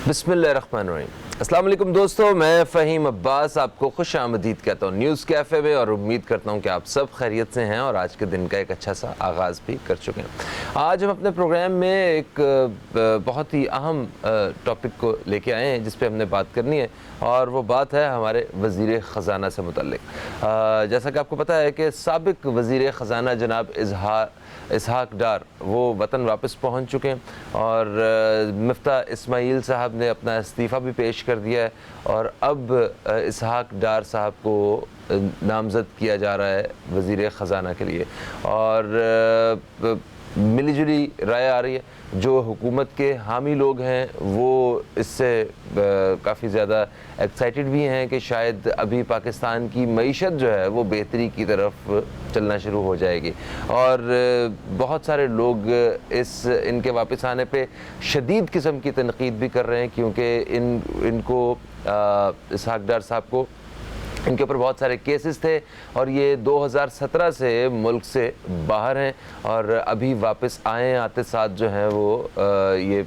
بسم اللہ الرحمن الرحیم۔ السلام علیکم دوستو، میں فہیم عباس آپ کو خوش آمدید کہتا ہوں نیوز کیفے میں، اور امید کرتا ہوں کہ آپ سب خیریت سے ہیں اور آج کے دن کا ایک اچھا سا آغاز بھی کر چکے ہیں۔ آج ہم اپنے پروگرام میں ایک بہت ہی اہم ٹاپک کو لے کے آئے ہیں جس پہ ہم نے بات کرنی ہے، اور وہ بات ہے ہمارے وزیر خزانہ سے متعلق۔ جیسا کہ آپ کو پتہ ہے کہ سابق وزیر خزانہ جناب اسحاق ڈار وہ وطن واپس پہنچ چکے ہیں، اور مفتاح اسماعیل صاحب نے اپنا استعفیٰ بھی پیش کر دیا ہے، اور اب اسحاق ڈار صاحب کو نامزد کیا جا رہا ہے وزیر خزانہ کے لیے، اور ملی جلی رائے آ رہی ہے۔ جو حکومت کے حامی لوگ ہیں وہ اس سے کافی زیادہ ایکسائٹڈ بھی ہیں کہ شاید ابھی پاکستان کی معیشت جو ہے وہ بہتری کی طرف چلنا شروع ہو جائے گی، اور بہت سارے لوگ ان کے واپس آنے پہ شدید قسم کی تنقید بھی کر رہے ہیں، کیونکہ ان کو اسحاق ڈار صاحب کو ان کے اوپر بہت سارے کیسز تھے، اور یہ 2017 سے ملک سے باہر ہیں، اور ابھی واپس آتے ساتھ جو ہیں وہ یہ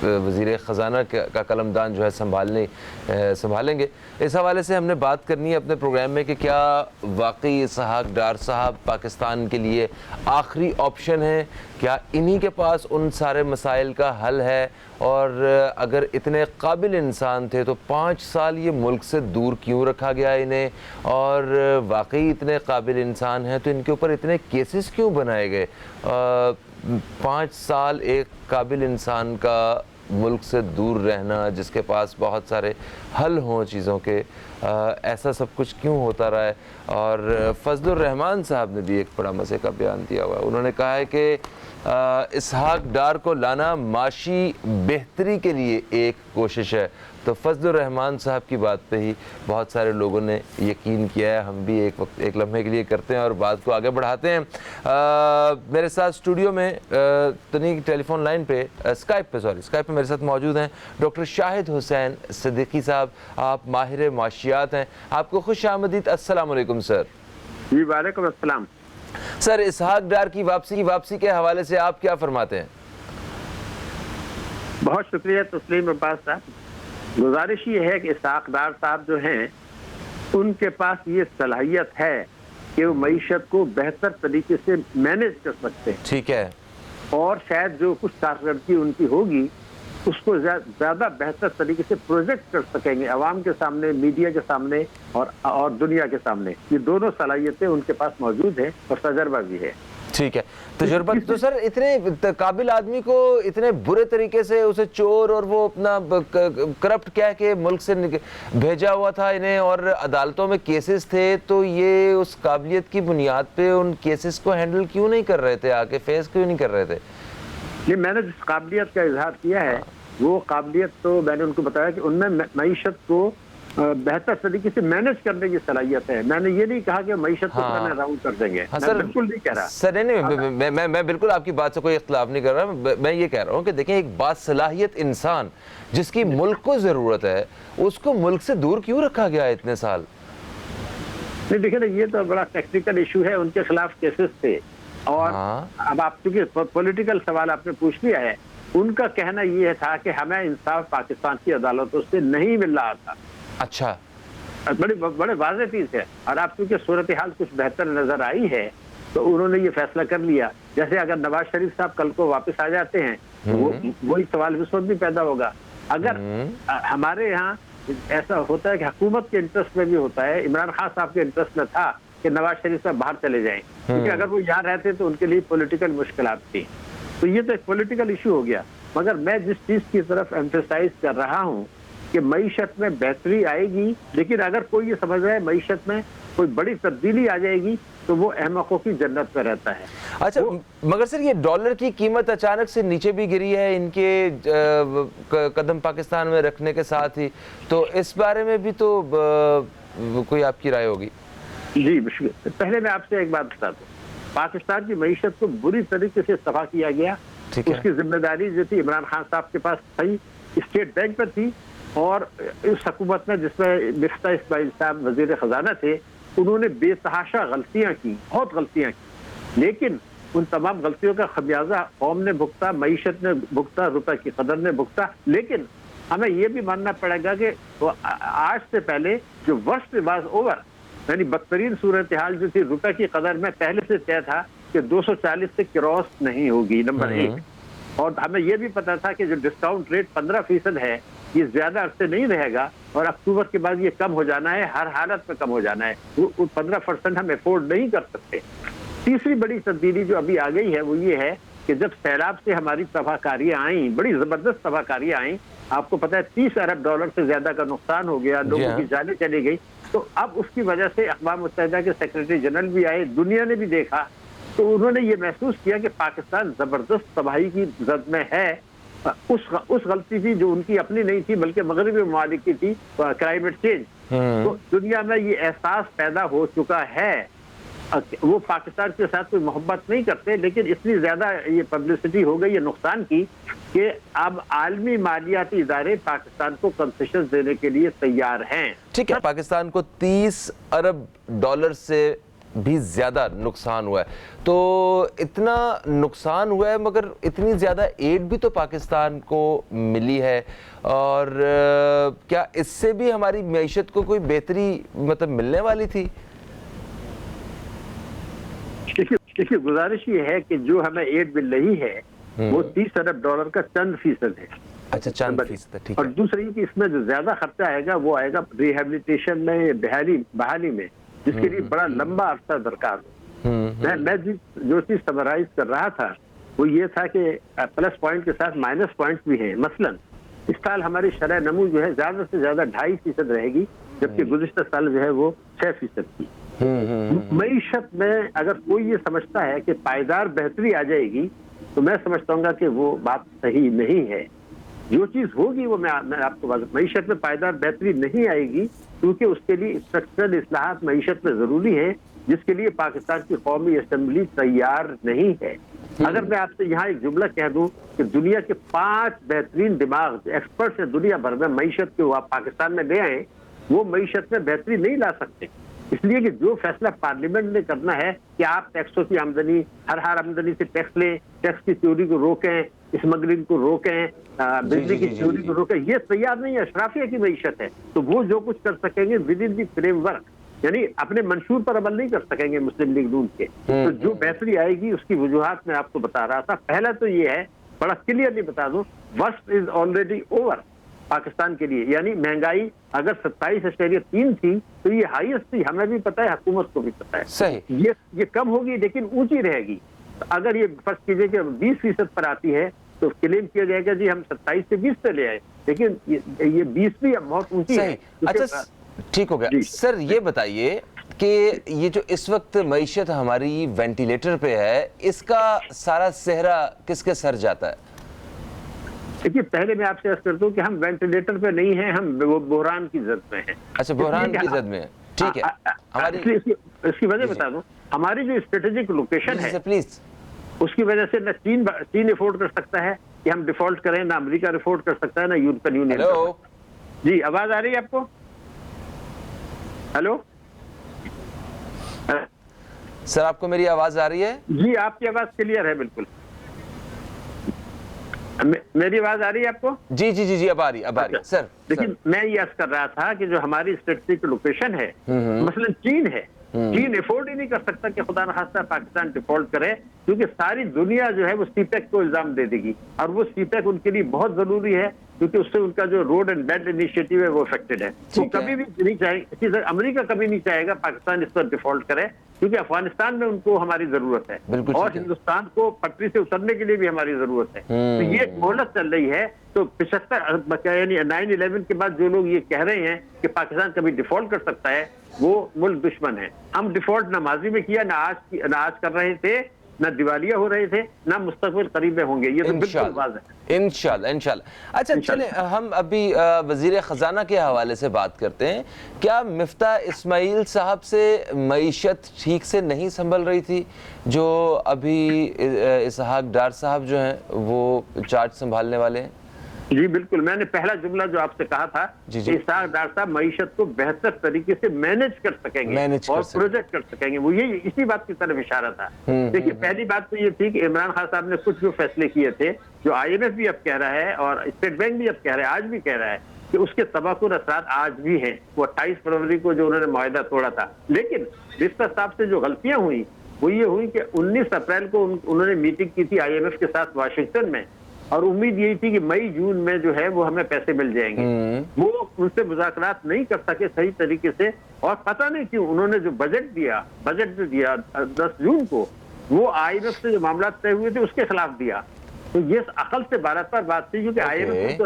وزیر خزانہ کا قلمدان جو ہے سنبھالیں گے۔ اس حوالے سے ہم نے بات کرنی ہے اپنے پروگرام میں کہ کیا واقعی اسحاق ڈار صاحب پاکستان کے لیے آخری آپشن ہیں، کیا انہی کے پاس ان سارے مسائل کا حل ہے، اور اگر اتنے قابل انسان تھے تو 5 سال یہ ملک سے دور کیوں رکھا گیا انہیں، اور واقعی اتنے قابل انسان ہیں تو ان کے اوپر اتنے کیسز کیوں بنائے گئے۔ 5 سال ایک قابل انسان کا ملک سے دور رہنا، جس کے پاس بہت سارے حل ہوں چیزوں کے، ایسا سب کچھ کیوں ہوتا رہا ہے۔ اور فضل الرحمان صاحب نے بھی ایک بڑا مزے کا بیان دیا ہوا ہے، انہوں نے کہا ہے کہ اسحاق ڈار کو لانا معاشی بہتری کے لیے ایک کوشش ہے۔ تو فضل الرحمان صاحب کی بات پہ ہی بہت سارے لوگوں نے یقین کیا ہے، ہم بھی ایک لمحے کے لیے کرتے ہیں اور بات کو آگے بڑھاتے ہیں۔ میرے ساتھ اسٹوڈیو میں ٹیلی فون لائن پہ اسکائپ پہ میرے ساتھ موجود ہیں ڈاکٹر شاہد حسین صدیقی صاحب، آپ ماہر معاشیات ہیں، آپ کو خوش آمدید۔ السلام علیکم سر۔ جی وعلیکم السلام سر، اسحاق ڈار کی واپسی کے حوالے سے آپ کیا فرماتے ہیں؟ بہت شکریہ تسلیم عباس صاحب۔ گزارش یہ ہے کہ اسحاق ڈار صاحب جو ہیں ان کے پاس یہ صلاحیت ہے کہ وہ معیشت کو بہتر طریقے سے مینیج کر سکتے ہیں، ٹھیک ہے، اور شاید جو کچھ کارکردگی ان کی ہوگی اس کو زیادہ بہتر طریقے سے پروجیکٹ کر سکیں گے عوام کے سامنے، میڈیا کے سامنے اور دنیا کے سامنے۔ یہ دونوں صلاحیتیں ان کے پاس موجود ہیں اور تجربہ بھی ہے۔ ٹھیک ہے، تجربہ تو سر اتنے قابل آدمی کو اتنے برے طریقے سے اسے چور اور وہ اپنا کرپٹ کہہ کے ملک سے بھیجا ہوا تھا انہیں، اور عدالتوں میں کیسز تھے، تو یہ اس قابلیت کی بنیاد پہ ان کیسز کو ہینڈل کیوں نہیں کر رہے تھے، آگے فیس کیوں نہیں کر رہے تھے؟ یہ میں نے جس قابلیت کا اظہار کیا ہے وہ قابلیت تو میں نے ان کو بتایا کہ ان میں معیشت کو بہتر طریقے سے مینیج کرنے کی صلاحیت ہے۔ میں نے یہ نہیں کہا کہ معیشت کو ٹرن اراؤنڈ کر دیں گے، میں بالکل نہیں کہہ رہا سر۔ نہیں، میں بالکل آپ کی بات سے کوئی اختلاف نہیں کر رہا، میں یہ کہہ رہا ہوں کہ دیکھیں ایک باصلاحیت انسان جس کی ملک کو ضرورت ہے، اس کو ملک سے دور کیوں رکھا گیا اتنے سال؟ نہیں دیکھیں نا، یہ تو بڑا ٹیکنیکل ایشو ہے، ان کے خلاف کیسز تھے، اور اب آپ چونکہ پولیٹیکل سوال آپ نے پوچھ لیا ہے، ان کا کہنا یہ تھا کہ ہمیں انصاف پاکستان کی عدالتوں سے نہیں مل رہا تھا۔ اچھا، بڑے واضح چیز ہے، اور آپ چونکہ صورتحال کچھ بہتر نظر آئی ہے تو انہوں نے یہ فیصلہ کر لیا۔ جیسے اگر نواز شریف صاحب کل کو واپس آ جاتے ہیں وہی سوال اس وقت بھی پیدا ہوگا۔ اگر ہمارے یہاں ایسا ہوتا ہے کہ حکومت کے انٹرسٹ میں بھی ہوتا ہے، عمران خان صاحب کے انٹرسٹ میں تھا کہ نواز شریف صاحب باہر چلے جائیں، کیونکہ اگر وہ یہاں رہتے تو ان کے لیے پولیٹیکل مشکلات تھی، تو یہ تو ایک پولیٹیکل ایشو ہو گیا۔ مگر میں جس چیز کی طرف ایمفیسائز کر رہا ہوں کہ معیشت میں بہتری آئے گی، لیکن اگر کوئی یہ سمجھ رہا ہے معیشت میں کوئی بڑی تبدیلی آ جائے گی تو وہ احمقوں کی جنت پہ رہتا ہے۔ اچھا، مگر سر یہ ڈالر کی قیمت اچانک سے نیچے بھی گری ہے ان کے قدم پاکستان میں رکھنے کے ساتھ ہی، تو اس بارے میں بھی تو کوئی آپ کی رائے ہوگی؟ جی پہلے میں آپ سے ایک بات بتا دوں، پاکستان کی معیشت کو بری طریقے سے تباہ کیا گیا، اس کی ذمہ داری جو تھی عمران خان صاحب کے پاس تھی، اسٹیٹ بینک پر تھی، اور اس حکومت میں جس میں مفتاح اسماعیل صاحب وزیر خزانہ تھے، انہوں نے بے تحاشا غلطیاں کی، بہت غلطیاں کی، لیکن ان تمام غلطیوں کا خمیازہ قوم نے بھگتا، معیشت نے بھگتا، روپے کی قدر نے بھگتا، لیکن ہمیں یہ بھی ماننا پڑے گا کہ آج سے پہلے جو ورسٹ واز اوور، یعنی بدترین صورتحال جو تھی روپے کی قدر میں پہلے سے طے تھا کہ 240 سے کراس نہیں ہوگی، نمبر 1۔ اور ہمیں یہ بھی پتا تھا کہ جو ڈسکاؤنٹ ریٹ 15% ہے یہ زیادہ عرصے نہیں رہے گا، اور اکتوبر کے بعد یہ کم ہو جانا ہے، ہر حالت میں کم ہو جانا ہے، وہ 15% ہم افورڈ نہیں کر سکتے۔ تیسری بڑی تبدیلی جو ابھی آ گئی ہے وہ یہ ہے کہ جب سیلاب سے ہماری تباہ کاریاں آئیں، بڑی زبردست تباہ کاریاں آئیں، آپ کو پتا ہے 30 ارب ڈالر سے زیادہ کا نقصان ہو گیا، لوگوں کی جانیں چلی گئی، تو اب اس کی وجہ سے اقوام متحدہ کے سیکرٹری جنرل بھی آئے، دنیا نے بھی دیکھا، تو انہوں نے یہ محسوس کیا کہ پاکستان زبردست تباہی کی زد میں ہے۔ اس غلطی تھی جو ان کی اپنی نہیں تھی بلکہ مغربی ممالک کی تھی، کلائمیٹ چینج۔ تو دنیا میں یہ احساس پیدا ہو چکا ہے، وہ پاکستان کے ساتھ کوئی محبت نہیں کرتے، لیکن اتنی زیادہ یہ پبلسٹی ہو گئی ہے نقصان کی کہ اب عالمی مالیاتی ادارے پاکستان کو کنسیشن دینے کے لیے تیار ہیں۔ ٹھیک ہے، پاکستان کو 30 ارب ڈالر سے بھی زیادہ نقصان ہوا ہے، تو اتنا نقصان ہوا ہے مگر اتنی زیادہ ایڈ بھی تو پاکستان کو ملی ہے، اور کیا اس سے بھی ہماری معیشت کو کوئی بہتری مطلب ملنے والی تھی؟ دیکھیے گزارش یہ ہے کہ جو ہمیں ایڈ مل رہی ہے وہ 30 ارب ڈالر کا چند فیصد ہے۔ اچھا، چند فیصد، ٹھیک ہے۔ اور دوسری کہ اس میں جو زیادہ خرچہ آئے گا وہ آئے گا ریہیبلیٹیشن میں، بحالی میں، جس کے لیے بڑا لمبا عرصہ درکار ہو۔ میں جو چیز سمرائز کر رہا تھا وہ یہ تھا کہ پلس پوائنٹ کے ساتھ مائنس پوائنٹ بھی ہیں۔ مثلا اس سال ہماری شرح نمو جو ہے زیادہ سے زیادہ 2.5% رہے گی، جبکہ گزشتہ سال جو ہے وہ 6% کی۔ معیشت میں اگر کوئی یہ سمجھتا ہے کہ پائیدار بہتری آ جائے گی تو میں سمجھتا ہوں گا کہ وہ بات صحیح نہیں ہے۔ جو چیز ہوگی وہ میں آپ کو معیشت میں پائیدار بہتری نہیں آئے گی، کیونکہ اس کے لیے اسٹرکچرل اصلاحات معیشت میں ضروری ہے، جس کے لیے پاکستان کی قومی اسمبلی تیار نہیں ہے۔ اگر میں آپ سے یہاں ایک جملہ کہہ دوں کہ دنیا کے 5 بہترین دماغ ایکسپرٹس ہیں دنیا بھر میں معیشت کے، وہ آپ پاکستان میں لے آئیں، وہ معیشت میں بہتری نہیں لا سکتے، اس لیے کہ جو فیصلہ پارلیمنٹ نے کرنا ہے کہ آپ ٹیکسوں کی آمدنی، ہر آمدنی سے ٹیکس لیں، ٹیکس کی چوری کو روکیں، اسمگلنگ کو روکیں، بجلی کی چوری کو روکیں، یہ تیار نہیں ہے، اشرافیہ کی معیشت ہے۔ تو وہ جو کچھ کر سکیں گے with in the frame work, یعنی اپنے منشور پر عمل نہیں کر سکیں گے مسلم لیگ نون کے۔ تو جو بہتری آئے گی اس کی وجوہات میں آپ کو بتا رہا تھا۔ پہلا تو یہ ہے، بڑا کلیئرلی بتا دوں، worst is already over Pakistan کے لیے، یعنی مہنگائی اگر 27.3 تھی تو یہ ہائیسٹ تھی، ہمیں بھی پتا ہے، حکومت کو بھی پتا ہے۔ صحیح، یہ کم ہوگی لیکن اونچی رہے گی۔ اگر یہ فرض کیجئے کہ 20% پر آتی ہے تو کلیم کیا جائے گا جی ہم 27 سے 20 پہ لے آئے، لیکن یہ 20 بھی بہت اونچی ہے۔ اچھا ٹھیک ہو گیا سر، یہ بتائیے کہ یہ جو اس وقت معیشت ہماری وینٹیلیٹر پہ ہے، اس کا سارا صحرا کس کے سر جاتا ہے؟ دیکھیے پہلے میں آپ سے عرض کرتا ہوں کہ ہم وینٹیلیٹر پہ نہیں ہیں، ہم بحران کی زد میں ہیں۔ اچھا، بحران کی زد میں ہیں، ٹھیک ہے۔ اس کی وجہ بتا دوں، ہماری جو اسٹریٹجک لوکیشن ہے پلیز، اس کی وجہ سے نہ چین افورڈ کر سکتا ہے کہ ہم ڈیفالٹ کریں، نہ امریکہ افورڈ کر سکتا ہے، نہ یورپین یونین۔ ہیلو جی، آواز آ رہی ہے آپ کو؟ ہیلو سر، آپ کو میری آواز آ رہی ہے؟ جی، آپ کی آواز کلیئر ہے بالکل۔ میری آواز آ رہی ہے آپ کو؟ جی جی جی جی، اب آ رہی ہے سر۔ لیکن میں یہ عرض کر رہا تھا کہ جو ہماری اسٹریٹجک لوکیشن ہے، مثلا چین ہے، چین افورڈ ہی نہیں کر سکتا کہ خدا نخواستہ پاکستان ڈیفالٹ کرے، کیونکہ ساری دنیا جو ہے وہ سی پیک کو الزام دے دے گی، اور وہ سی پیک ان کے لیے بہت ضروری ہے کیونکہ اس سے ان کا جو روڈ اینڈ بیلٹ انیشیٹو ہے وہ افیکٹڈ ہے۔ وہ کبھی بھی نہیں چاہے، اسی طرح امریکہ کبھی نہیں چاہے گا پاکستان اس پر ڈیفالٹ کرے، کیونکہ افغانستان میں ان کو ہماری ضرورت ہے، اور ہندوستان کو پٹری سے اترنے کے لیے بھی ہماری ضرورت ہے۔ تو یہ ایک مہلت چل رہی ہے۔ تو 75 یعنی 9/11 کے بعد جو لوگ یہ کہہ رہے ہیں کہ پاکستان کبھی ڈیفالٹ کر سکتا ہے، وہ ملک دشمن ہے۔ ہم ڈیفالٹ نہ ماضی میں کیا، نہ آج کر رہے تھے، نہ دیوالیہ ہو رہے تھے، نہ مستقبل قریب میں ہوں گے، یہ تو بالکل واضح ہے۔ انشاءاللہ۔ اچھا چلیں، ہم ابھی وزیر خزانہ کے حوالے سے بات کرتے ہیں۔ کیا مفتاح اسماعیل صاحب سے معیشت ٹھیک سے نہیں سنبھل رہی تھی؟ جو ابھی اسحاق ڈار صاحب جو ہیں وہ چارج سنبھالنے والے ہیں۔ جی بالکل، میں نے پہلا جملہ جو آپ سے کہا تھا جی کہ اسحاق ڈار صاحب معیشت کو بہتر طریقے سے مینج کر سکیں گے اور پروجیکٹ کر سکیں گے، وہ یہی اسی بات کی طرف اشارہ تھا۔ دیکھیے پہلی بات تو یہ تھی کہ عمران خان صاحب نے کچھ جو فیصلے کیے تھے، جو آئی ایم ایف بھی اب کہہ رہا ہے اور اسٹیٹ بینک بھی اب کہہ رہا ہے، آج بھی کہہ رہا ہے کہ اس کے تباکن اثرات آج بھی ہیں۔ وہ 28 فروری کو جو انہوں نے معاہدہ توڑا تھا، لیکن رشتہ صاحب سے جو غلطیاں ہوئی وہ یہ ہوئی کہ 19 اپریل کو انہوں نے میٹنگ کی تھی آئی ایم ایف کے ساتھ واشنگٹن میں، اور امید یہی تھی کہ مئی جون میں جو ہے وہ ہمیں پیسے مل جائیں گے۔ وہ ان سے مذاکرات نہیں کر سکے صحیح طریقے سے، اور پتہ نہیں کیوں انہوں نے جو بجٹ جو دیا 10 جون کو، وہ آئی ایم ایف سے جو معاملات طے ہوئے تھے اس کے خلاف دیا۔ تو یہ عقل سے بارات پر بات تھی، کیونکہ آئی ایم ایف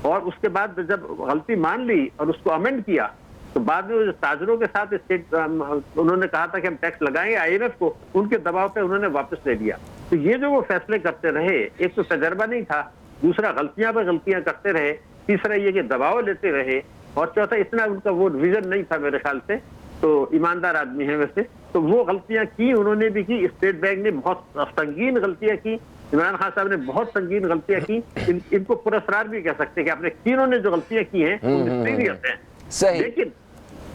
اور اس کے بعد جب غلطی مان لی اور اس کو امینڈ کیا، تو بعد میں تاجروں کے ساتھ انہوں نے کہا تھا کہ ہم ٹیکس لگائیں گے آئی ایم ایف کو، ان کے دباؤ پہ انہوں نے واپس لے لیا۔ تو یہ جو وہ فیصلے کرتے رہے، ایک تو تجربہ نہیں تھا، دوسرا غلطیاں پہ غلطیاں کرتے رہے، تیسرا یہ کہ دباؤ لیتے رہے، اور چوتھا اتنا ان کا وہ ویژن نہیں تھا میرے خیال سے۔ تو ایماندار آدمی ہیں ویسے، تو وہ غلطیاں کی انہوں نے بھی کی، اسٹیٹ بینک نے بہت سنگین غلطیاں کی، عمران خان صاحب نے بہت سنگین غلطیاں کی، ان کو پراسرار بھی کہہ سکتے ہیں کہ آپ نے تینوں نے جو غلطیاں کی ہیں سیریس ہیں۔ لیکن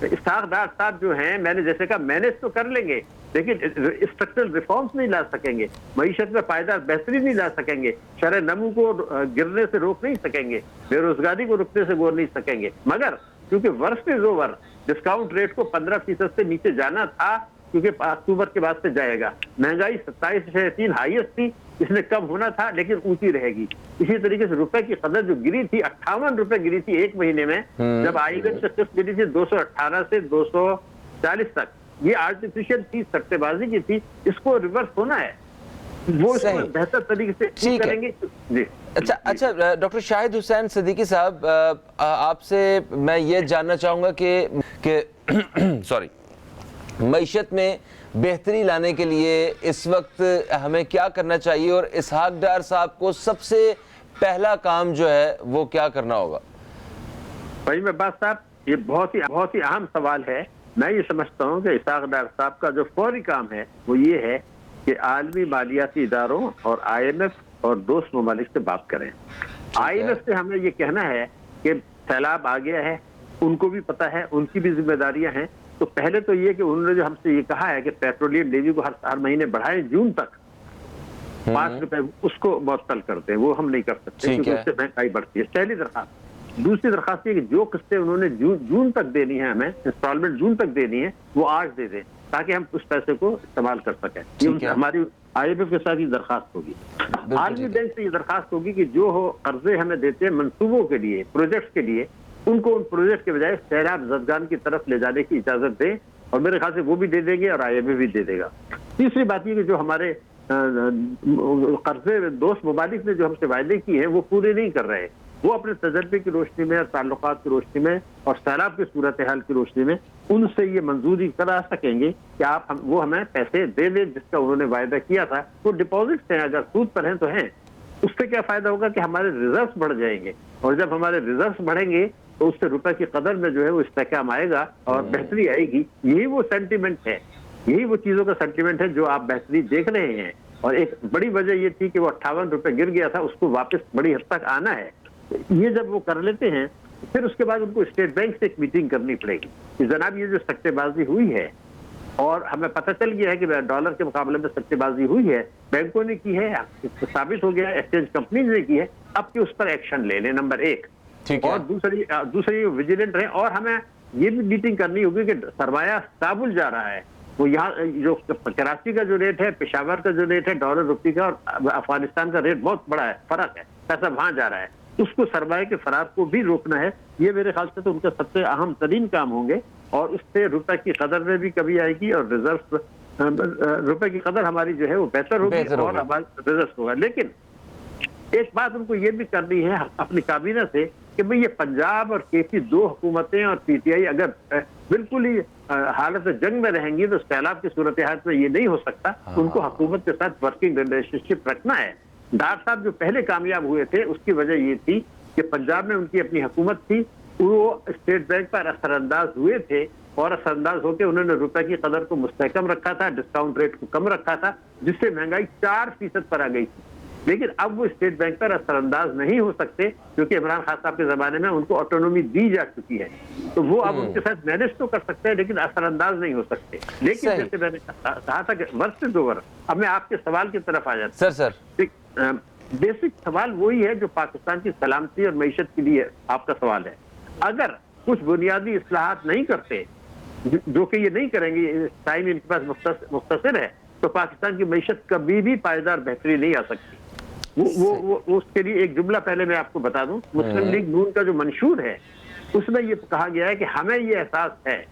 اسحاق ڈار صاحب جو ہیں، میں نے جیسے کہا مینج تو کر لیں گے، لیکن اسٹرکچرل ریفارمز نہیں لا سکیں گے، معیشت میں پائیدار بہتری نہیں لا سکیں گے، شرح نمو کو گرنے سے روک نہیں سکیں گے، بے روزگاری کو رکنے سے روک نہیں سکیں گے۔ مگر کیونکہ worst is over, discount rate کو 15% سے نیچے جانا تھا، کیونکہ اکتوبر کے بعد سے جائے گا۔ مہنگائی 27.3 ہائیسٹ تھی، اس نے کم ہونا تھا لیکن اونچی رہے گی۔ اسی طریقے سے روپے کی قدر جو گری تھی، 58 روپے گری تھی ایک مہینے میں، جب آئی ایم ایف سے قسط ملی تھی 218 سے 240 تک، یہ آرٹیفیشل تھی، سٹے بازی کی تھی، اس کو ریورس ہونا ہے، وہ اس کو بہتر طریقے سے ٹھیک کریں گے۔ جی اچھا ڈاکٹر شاہد حسین صدیقی صاحب، آپ سے میں یہ جاننا چاہوں گا کہ سوری، معیشت میں بہتری لانے کے لیے اس وقت ہمیں کیا کرنا چاہیے، اور اسحاق ڈار صاحب کو سب سے پہلا کام جو ہے وہ کیا کرنا ہوگا؟ فہیم عباس صاحب، یہ بہت ہی اہم سوال ہے۔ میں یہ سمجھتا ہوں کہ اسحاق ڈار صاحب کا جو فوری کام ہے وہ یہ ہے کہ عالمی مالیاتی اداروں اور آئی ایم ایف اور دوست ممالک سے بات کریں۔ آئی ایم ایف سے ہمیں یہ کہنا ہے کہ سیلاب آ گیا ہے، ان کو بھی پتہ ہے، ان کی بھی ذمہ داریاں ہیں۔ تو پہلے تو یہ کہ انہوں نے جو ہم سے یہ کہا ہے کہ پیٹرولیم لیوی کو ہر مہینے بڑھائیں جون تک 5 روپے، اس کو معطل کر دیں، وہ ہم نہیں کر سکتے کیونکہ اس سے مہنگائی بڑھتی ہے۔ پہلی درخواست۔ دوسری درخواست یہ کہ جو قسطیں انہوں نے جون تک دینی ہے، ہمیں انسٹالمنٹ جون تک دینی ہے، وہ آج دے دیں تاکہ ہم اس پیسے کو استعمال کر سکیں۔ یہ ہماری آئی ایم ایف کے ساتھ یہ درخواست ہوگی۔ عالمی بینک سے یہ درخواست ہوگی کہ جو قرضے ہمیں دیتے ہیں منصوبوں کے لیے، پروجیکٹس کے لیے، ان کو ان پروجیکٹ کے بجائے سیلاب زدگان کی طرف لے جانے کی اجازت دیں، اور میرے خیال سے وہ بھی دے دیں گے اور آئی ایم ایف بھی دے دے گا۔ تیسری بات یہ کہ جو ہمارے قرضے دوست ممالک نے جو ہم سے وعدے کیے ہیں وہ پورے نہیں کر رہے، وہ اپنے تجربے کی روشنی میں اور تعلقات کی روشنی میں اور سیلاب کی صورتحال کی روشنی میں ان سے یہ منظوری کرا سکیں گے کہ آپ وہ ہمیں پیسے دے دیں جس کا انہوں نے وعدہ کیا تھا۔ وہ ڈپازٹس ہیں، اگر سود پر ہیں تو ہیں، اس سے کیا فائدہ ہوگا کہ ہمارے ریزروز بڑھ جائیں گے، اور جب ہمارے ریزروز بڑھیں گے تو اس سے روپے کی قدر میں جو ہے وہ استحکام آئے گا اور بہتری آئے گی۔ یہی وہ سینٹیمنٹ ہے، یہی وہ چیزوں کا سینٹیمنٹ ہے جو آپ بہتری دیکھ رہے ہیں۔ اور ایک بڑی وجہ یہ تھی کہ وہ 58 روپے گر گیا تھا، اس کو واپس بڑی حد تک آنا ہے۔ یہ جب وہ کر لیتے ہیں پھر اس کے بعد ان کو اسٹیٹ بینک سے ایک میٹنگ کرنی پڑے گی کہ جناب یہ جو سٹے بازی ہوئی ہے، اور ہمیں پتہ چل گیا ہے کہ ڈالر کے مقابلے میں سٹے بازی ہوئی ہے، بینکوں نے کی ہے، ثابت ہو گیا ہے، ایکسچینج کمپنیز نے کی ہے، اب کہ اس پر ایکشن لے لیں، نمبر 1۔ اور دوسری ویجیلنٹ رہیں، اور ہمیں یہ بھی میٹنگ کرنی ہوگی کہ سرمایہ کابل جا رہا ہے، وہ یہاں جو کراچی کا جو ریٹ ہے، پشاور کا جو ریٹ ہے ڈالر روپی کا، اور افغانستان کا ریٹ بہت بڑا ہے، فرق ہے، پیسہ وہاں جا رہا ہے، اس کو سرمایہ کے فرار کو بھی روکنا ہے۔ یہ میرے خیال سے تو ان کا سب سے اہم ترین کام ہوں گے، اور اس سے روپے کی قدر میں بھی کمی آئے گی اور ریزرو روپے کی قدر ہماری جو ہے وہ بہتر ہوگی اور ہمارا ریزرو ہوگا۔ لیکن ایک بات ان کو یہ بھی کرنی ہے اپنی کابینہ سے کہ بھئی یہ پنجاب اور کے پی دو حکومتیں اور پی ٹی آئی اگر بالکل ہی حالت جنگ میں رہیں گی تو سیلاب کی صورتحال میں یہ نہیں ہو سکتا، ان کو حکومت کے ساتھ ورکنگ ریلیشن شپ رکھنا ہے۔ ڈار صاحب جو پہلے کامیاب ہوئے تھے اس کی وجہ یہ تھی کہ پنجاب میں ان کی اپنی حکومت تھی، وہ اسٹیٹ بینک پر اثر انداز ہوئے تھے، اور اثر انداز ہو کے انہوں نے روپے کی قدر کو مستحکم رکھا تھا، ڈسکاؤنٹ ریٹ کو کم رکھا تھا، جس سے مہنگائی 4% پر آ گئی تھی۔ لیکن اب وہ اسٹیٹ بینک پر اثر انداز نہیں ہو سکتے کیونکہ عمران خان صاحب کے زمانے میں ان کو آٹونومی دی جا چکی ہے. تو وہ اب ان کے ساتھ مینج تو کر سکتے ہیں لیکن اثر انداز نہیں ہو سکتے. لیکن جیسے میں نے کہا تھا کہ ورسز اوور. اب میں آپ کے سوال کی طرف آ جاتا ہوں. سر بیسک سوال وہی ہے جو پاکستان کی سلامتی اور معیشت کے لیے آپ کا سوال ہے. اگر کچھ بنیادی اصلاحات نہیں کرتے, جو کہ یہ نہیں کریں گے, ٹائم ان کے پاس مختصر ہے, تو پاکستان کی معیشت کبھی بھی پائیدار بہتری نہیں آ سکتی. وہ اس کے لیے ایک جملہ پہلے میں آپ کو بتا دوں. مسلم لیگ نون کا جو منشور ہے اس میں یہ کہا گیا ہے کہ ہمیں یہ احساس ہے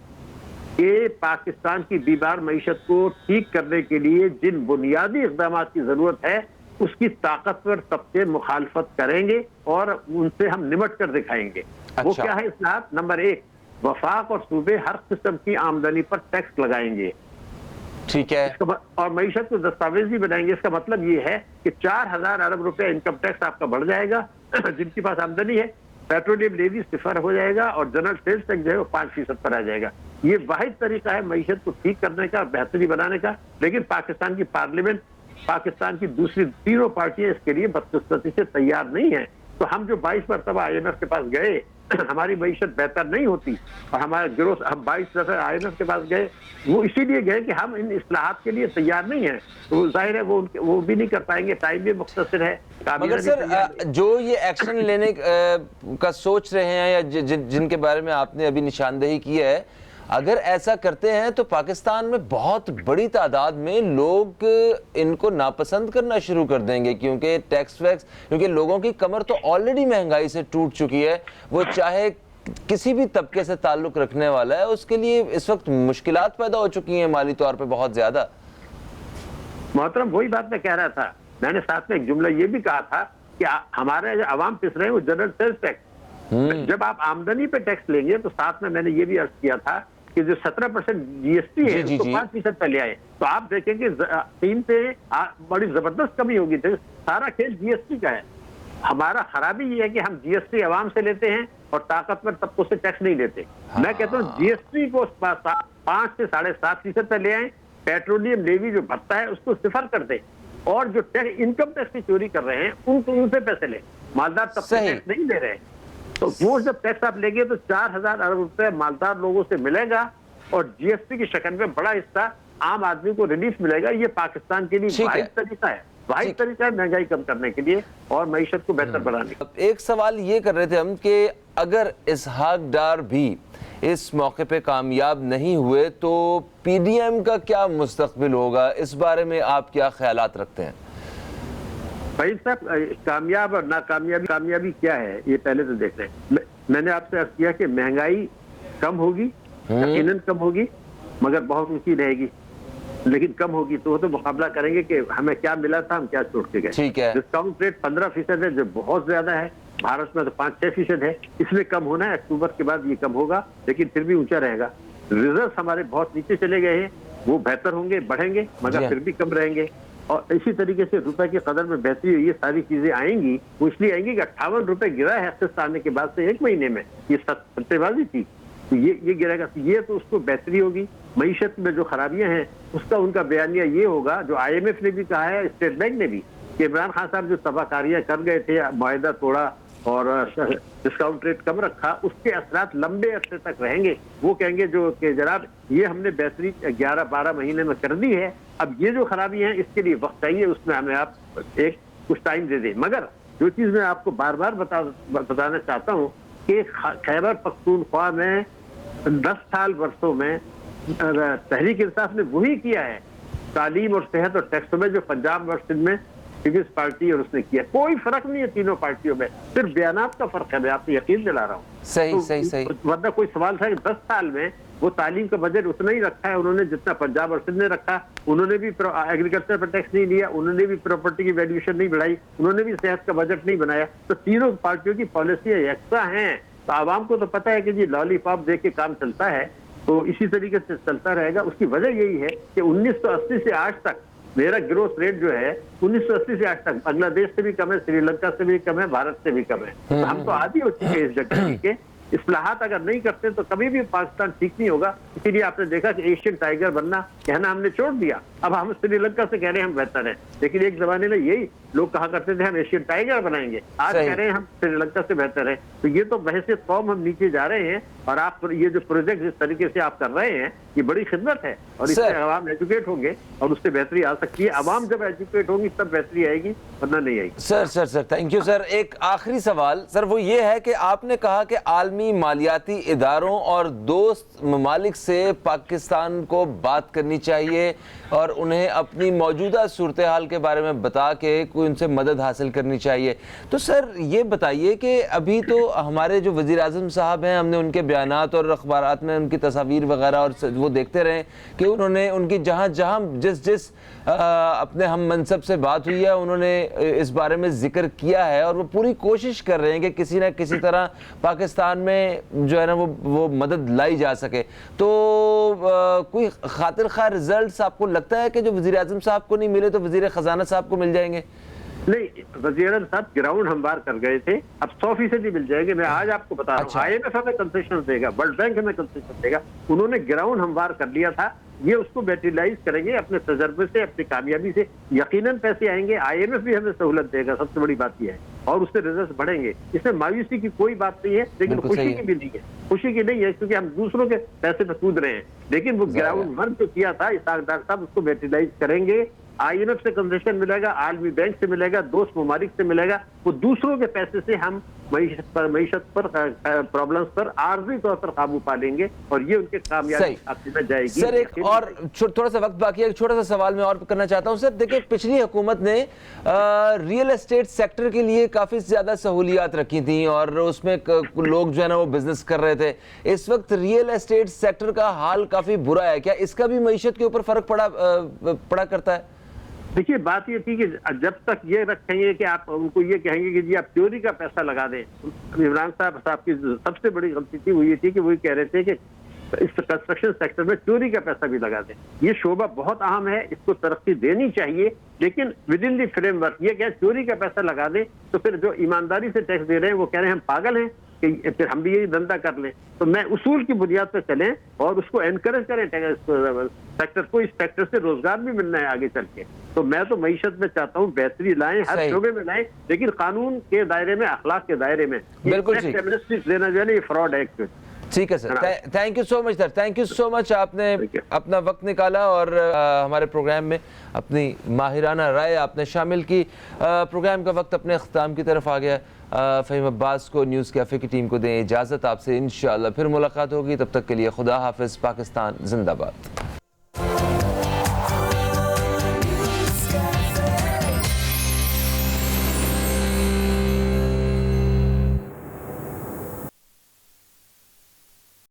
کہ پاکستان کی بیمار معیشت کو ٹھیک کرنے کے لیے جن بنیادی اقدامات کی ضرورت ہے اس کی طاقتور طبقے مخالفت کریں گے اور ان سے ہم نمٹ کر دکھائیں گے. وہ کیا ہے اصلاحات؟ نمبر 1, وفاق اور صوبے ہر قسم کی آمدنی پر ٹیکس لگائیں گے. ٹھیک ہے. اور معیشت کو دستاویزی بنائیں گے. اس کا مطلب یہ ہے کہ 4,000 ارب روپے انکم ٹیکس آپ کا بڑھ جائے گا جن کے پاس آمدنی ہے. پیٹرولیم لیوی 0 ہو جائے گا اور جنرل سیلز ٹیکس جو ہے وہ 5% پر آ جائے گا. یہ واحد طریقہ ہے معیشت کو ٹھیک کرنے کا, بہتری بنانے کا. لیکن پاکستان کی پارلیمنٹ, پاکستان کی دوسری تینوں پارٹیاں اس کے لیے بدقسمتی سے تیار نہیں ہیں. تو ہم جو 22 مرتبہ IMF کے پاس گئے, ہماری معیشت بہتر نہیں ہوتی اور ہمارا گروتھ, ہم 22 دفعہ IMF کے پاس گئے, وہ اسی لیے گئے کہ ہم ان اصلاحات کے لیے تیار نہیں ہیں. تو ظاہر ہے وہ بھی نہیں کر پائیں گے, ٹائم بھی مختصر ہے. مگر سر جو یہ ایکشن لینے کا سوچ رہے ہیں یا جن کے بارے میں آپ نے ابھی نشاندہی کی ہے, اگر ایسا کرتے ہیں تو پاکستان میں بہت بڑی تعداد میں لوگ ان کو ناپسند کرنا شروع کر دیں گے, کیونکہ ٹیکس ویکس, کیونکہ لوگوں کی کمر تو آلریڈی مہنگائی سے ٹوٹ چکی ہے. وہ چاہے کسی بھی طبقے سے تعلق رکھنے والا ہے, اس کے لیے اس وقت مشکلات پیدا ہو چکی ہیں مالی طور پہ بہت زیادہ. محترم وہی بات میں کہہ رہا تھا. میں نے ساتھ میں ایک جملہ یہ بھی کہا تھا کہ ہمارے جو عوام پس رہے ہیں وہ جنرل سیلز ٹیکس. جب آپ آمدنی پہ ٹیکس لیں گے تو ساتھ میں نے یہ بھی عرض کیا تھا کہ جو 17% GST ہے اس کو 5% پہ لے آئے تو آپ دیکھیں گے قیمتیں بڑی زبردست کمی ہوگی. سارا کھیل GST کا ہے. ہمارا خرابی یہ ہے کہ ہم GST عوام سے لیتے ہیں اور طاقتور طبقوں سے ٹیکس نہیں لیتے. میں کہتا ہوں GST کو 5 سے 7.5% پہ لے آئیں. پیٹرولیم لیوی جو بھرتا ہے اس کو 0 کر دیں اور جو انکم ٹیکس کی چوری کر رہے ہیں ان سے پیسے لیں. مالدار طبقے ٹیکس نہیں دے رہے. تو وہ جب ٹیکس آپ لیں گے تو 4,000 ارب روپے مالدار لوگوں سے ملے گا اور GST کی شکل میں بڑا حصہ عام آدمی کو ریلیف ملے گا. یہ پاکستان کے لیے واحد طریقہ ہے, واحد طریقہ ہے مہنگائی کم کرنے کے لیے اور معیشت کو بہتر بنانے کے لیے. ایک سوال یہ کر رہے تھے ہم کہ اگر اسحاق ڈار بھی اس موقع پہ کامیاب نہیں ہوئے تو PDM کا کیا مستقبل ہوگا, اس بارے میں آپ کیا خیالات رکھتے ہیں؟ بھائی صاحب, کامیاب اور کامیابی کیا ہے یہ پہلے تو دیکھ رہے ہیں. میں نے آپ سے عرض کیا کہ مہنگائی کم ہوگی, یقیناً کم ہوگی, مگر بہت اونچی رہے گی, لیکن کم ہوگی. تو وہ تو مقابلہ کریں گے کہ ہمیں کیا ملا تھا, ہم کیا چھوڑ کے گئے. ڈسکاؤنٹ ریٹ 15% ہے جو بہت زیادہ ہے. بھارت میں تو 5-6% ہے. اس میں کم ہونا ہے, اکتوبر کے بعد یہ کم ہوگا لیکن پھر بھی اونچا رہے گا. ریزروز ہمارے بہت نیچے چلے گئے ہیں, وہ بہتر ہوں گے, بڑھیں گے, مگر پھر بھی کم رہیں گے. اور اسی طریقے سے روپے کی قدر میں بہتری, یہ ساری چیزیں آئیں گی. وہ اس لیے آئیں گی کہ 58 روپے گرا ہے ایکسس آنے کے بعد سے 1 مہینے میں. یہ سٹے بازی تھی, یہ گرے گا. یہ تو اس کو بہتری ہوگی. معیشت میں جو خرابیاں ہیں اس کا ان کا بیانیہ یہ ہوگا جو IMF نے بھی کہا ہے, اسٹیٹ بینک نے بھی, کہ عمران خان صاحب جو تباہ کاریاں کر گئے تھے, معاہدہ توڑا اور ڈسکاؤنٹ ریٹ کم رکھا, اس کے اثرات لمبے عرصے تک رہیں گے. وہ کہیں گے جو کہ جناب یہ ہم نے بہتری 11-12 مہینے میں کر دی ہے, اب یہ جو خرابی ہیں اس کے لیے وقت چاہیے, اس میں ہمیں آپ کچھ ٹائم دے دیں. مگر جو چیز میں آپ کو بار بار بتانا چاہتا ہوں کہ خیبر پختونخوا میں 10 برسوں میں تحریک انصاف نے وہی کیا ہے تعلیم اور صحت اور ٹیکسوں میں جو پنجاب اور سندھ میں پیپلز پارٹی اور اس نے کیا. کوئی فرق نہیں ہے تینوں پارٹیوں میں, صرف بیانات کا فرق ہے. میں آپ کو یقین دلا رہا ہوں. صحیح. ورنہ کوئی سوال تھا کہ 10 سال میں وہ تعلیم کا بجٹ اتنا ہی رکھا ہے انہوں نے جتنا پنجاب اور سندھ نے رکھا. انہوں نے بھی ایگریکلچر پر ٹیکس نہیں لیا, انہوں نے بھی پراپرٹی کی ویلیوشن نہیں بڑھائی, انہوں نے بھی صحت کا بجٹ نہیں بنایا. تو تینوں پارٹیوں کی پالیسیاں یکساں ہیں. تو عوام کو تو پتہ ہے کہ جی لالی پاپ دے کے کام چلتا ہے, تو اسی طریقے سے چلتا رہے گا. اس کی وجہ یہی ہے کہ 1980 سے آج تک میرا گروتھ ریٹ جو ہے 1980 سے آج تک بنگلہ دیش سے بھی کم ہے, سری لنکا سے بھی کم ہے, بھارت سے بھی کم ہے. تو ہم تو عادی ہو چکے ہیں اس جگہ کے. اصلاحات اگر نہیں کرتے تو کبھی بھی پاکستان ٹھیک نہیں ہوگا. اسی لیے آپ نے دیکھا کہ ایشین ٹائیگر بننا کہنا ہم نے چھوڑ دیا. اب ہم سری لنکا سے کہہ رہے ہیں ہم بہتر ہیں, لیکن ایک زمانے میں یہی لوگ کہا کرتے تھے ہم ایشین ٹائگر بنائیں گے, آج کہہ رہے ہیں ہم سری لنکا سے بہتر ہے. تو یہ تو بحیثیت قوم ہم نیچے جا رہے ہیں, اور آپ یہ جو پروجیکٹ جس طریقے سے آپ کر رہے ہیں یہ بڑی خدمت ہے, اور اس سے عوام ایجوکیٹ ہوں گے اور اس سے بہتری آ سکتی ہے. عوام جب ایجوکیٹ ہوگی تب بہتری آئے گی, ورنہ نہیں آئے گی. سر تھینک یو سر. ایک آخری سوال سر, وہ یہ ہے کہ آپ نے کہا کہ عالمی مالیاتی اداروں اور دوست ممالک سے پاکستان کو بات کرنی چاہیے اور انہیں اپنی موجودہ صورتحال کے بارے میں بتا کے کوئی ان سے مدد حاصل کرنی چاہیے. تو سر یہ بتائیے کہ ابھی تو ہمارے جو وزیر اعظم صاحب ہیں, ہم نے ان کے بیانات اور اخبارات میں ان کی تصاویر وغیرہ اور وہ دیکھتے رہے کہ انہوں نے ان کی جہاں جس اپنے ہم منصب سے بات ہوئی ہے انہوں نے اس بارے میں ذکر کیا ہے, اور وہ پوری کوشش کر رہے ہیں کہ کسی نہ کسی طرح پاکستان میں جو ہے نا وہ مدد لائی جا سکے. تو کوئی خاطر خواہ رزلٹس آپ کو لگتا ہے کہ جو وزیر اعظم صاحب کو نہیں ملے تو وزیر خزانہ صاحب کو مل جائیں گے؟ نہیں, وزیر اعظم صاحب گراؤنڈ ہموار کر گئے تھے, اب 100% مل جائے گے. میں آج آپ کو بتا رہا ہوں, IMF ہمیں کنسیشن دے گا, ورلڈ بینک ہمیں کنسیشن دے گا. انہوں نے گراؤنڈ ہموار کر لیا تھا, یہ اس کو میٹیریلائز کریں گے اپنے تجربے سے, اپنی کامیابی سے. یقیناً پیسے آئیں گے, IMF بھی ہمیں سہولت دے گا, سب سے بڑی بات یہ ہے, اور اس سے ریزلٹس بڑھیں گے. اس میں مایوسی کی کوئی بات نہیں ہے, لیکن خوشی کی بھی نہیں ہے. خوشی کی نہیں ہے کیونکہ ہم دوسروں کے پیسے پہ کود رہے ہیں, لیکن وہ گراؤنڈ ورک جو کیا تھا اسحاق ڈار صاحب اس کو میٹیریلائز کریں گے. IMF سے کنسیشن ملے گا, عالمی بینک سے ملے گا, دوست ممالک سے ملے گا. وہ دوسروں کے پیسے سے ہم معیشت پر پرابلمس پر عارضی طور پر قابو پا لیں گے, اور یہ ان کے کامیابی میں جائے گی. سر ایک اور تھوڑا سا وقت باقی ہے, ایک چھوٹا سا سوال میں اور کرنا چاہتا ہوں. سر دیکھیں, پچھلی حکومت نے ریئل اسٹیٹ سیکٹر کے لیے کافی زیادہ سہولیات رکھی تھیں اور اس میں لوگ جو ہے نا وہ بزنس کر رہے تھے. اس وقت ریئل اسٹیٹ سیکٹر کا حال کافی برا ہے, کیا اس کا بھی معیشت کے اوپر فرق پڑا کرتا ہے؟ دیکھیے, بات یہ تھی کہ جب تک یہ رکھیں گے کہ آپ ان کو یہ کہیں گے کہ جی آپ چوری کا پیسہ لگا دیں. عمران صاحب کی سب سے بڑی غلطی تھی وہ یہ تھی کہ وہ کہہ رہے تھے کہ اس کنسٹرکشن سیکٹر میں چوری کا پیسہ بھی لگا دیں. یہ شعبہ بہت اہم ہے, اس کو ترقی دینی چاہیے, لیکن with in the frame work. یہ کہ چوری کا پیسہ لگا دیں تو پھر جو ایمانداری سے ٹیکس دے رہے ہیں وہ کہہ رہے ہیں ہم پاگل ہیں کہ پھر ہم بھی یہی دھندا کر لیں. تو میں اصول کی بنیاد پہ چلیں اور اس کو انکریج کریں سیکٹر کو. اس سیکٹر سے روزگار بھی ملنا ہے آگے چل کے. تو میں تو معیشت میں چاہتا ہوں بہتری لائیں, ہر شعبے میں لائیں, لیکن قانون کے دائرے میں, اخلاق کے دائرے میں. بالکل دینا جو ہے نا یہ فراڈ ایکٹ. ٹھیک ہے sir, thank you so much sir, thank you so much. آپ نے اپنا وقت نکالا اور ہمارے پروگرام میں اپنی ماہرانہ رائے آپ نے شامل کی. پروگرام کا وقت اپنے اختتام کی طرف آ گیا. فہیم عباس کو, نیوز کیفے کی ٹیم کو دیں اجازت. آپ سے انشاءاللہ پھر ملاقات ہوگی, تب تک کے لیے خدا حافظ. پاکستان زندہ باد.